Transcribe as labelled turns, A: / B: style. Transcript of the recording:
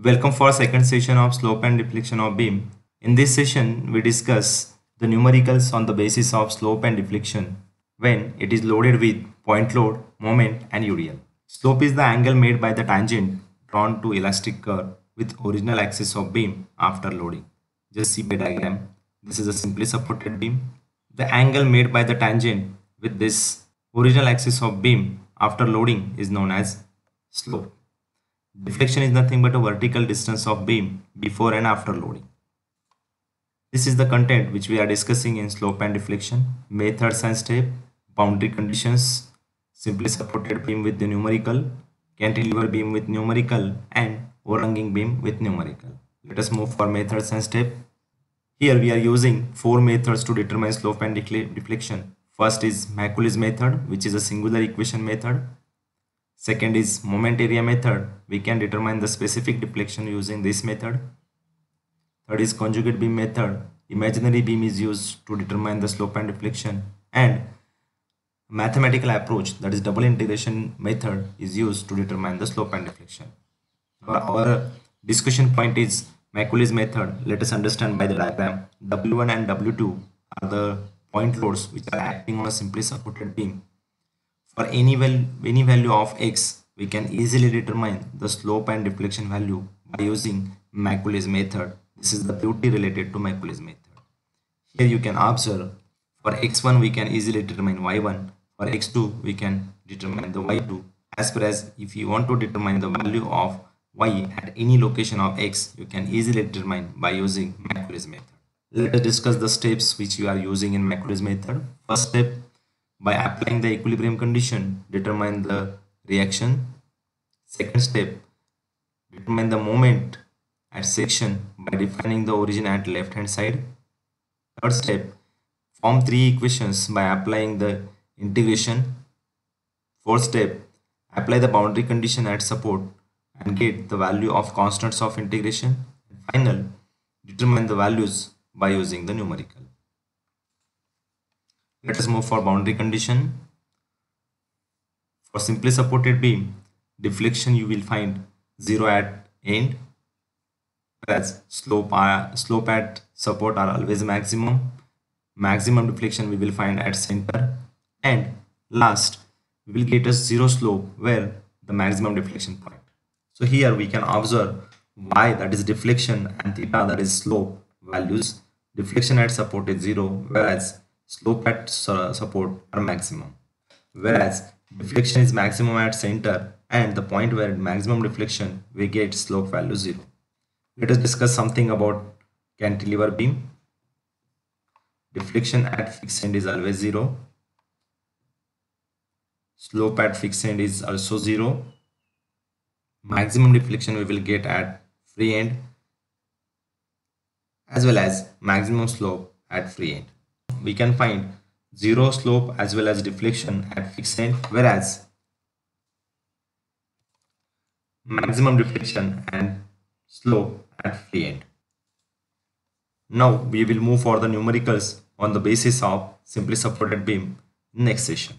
A: Welcome for second session of slope and deflection of beam. In this session, we discuss the numericals on the basis of slope and deflection when it is loaded with point load, moment and UDL. Slope is the angle made by the tangent drawn to elastic curve with original axis of beam after loading. Just see by diagram. This is a simply supported beam. The angle made by the tangent with this original axis of beam after loading is known as slope. Deflection is nothing but a vertical distance of beam before and after loading. This is the content which we are discussing in slope and deflection, methods and step, boundary conditions, simply supported beam with the numerical, cantilever beam with numerical and overhanging beam with numerical. Let us move for methods and step. Here we are using four methods to determine slope and deflection. First is Macauley's method, which is a singular equation method. Second is moment area method. We can determine the specific deflection using this method. Third is conjugate beam method. Imaginary beam is used to determine the slope and deflection. And mathematical approach, that is double integration method, is used to determine the slope and deflection. Our discussion point is Macauley's method. Let us understand by the diagram. W1 and W2 are the point loads which are acting on a simply supported beam. For any value of x, we can easily determine the slope and deflection value by using Macauley's method. This is the beauty related to Macauley's method. Here you can observe for x1 we can easily determine y1, for x2 we can determine the y2, as well as if you want to determine the value of y at any location of x, you can easily determine by using Macauley's method. Let us discuss the steps which you are using in Macauley's method. First step, by applying the equilibrium condition, determine the reaction. Second step, determine the moment at section by defining the origin at left hand side. Third step, form three equations by applying the integration. Fourth step, apply the boundary condition at support and get the value of constants of integration. And final, determine the values by using the numerical. Let us move for boundary condition. For simply supported beam, deflection you will find 0 at end, whereas slope at support are always maximum. Maximum deflection we will find at center, and last we will get a zero slope where the maximum deflection point. So here we can observe y, that is deflection, and theta, that is slope values. Deflection at support is 0, whereas slope at support are maximum, whereas deflection is maximum at center, and the point where maximum deflection we get slope value 0. Let us discuss something about cantilever beam. Deflection at fixed end is always 0. Slope at fixed end is also 0. Maximum deflection we will get at free end, as well as maximum slope at free end. We can find zero slope as well as deflection at fixed end, whereas maximum deflection and slope at free end. Now we will move for the numericals on the basis of simply supported beam in next session.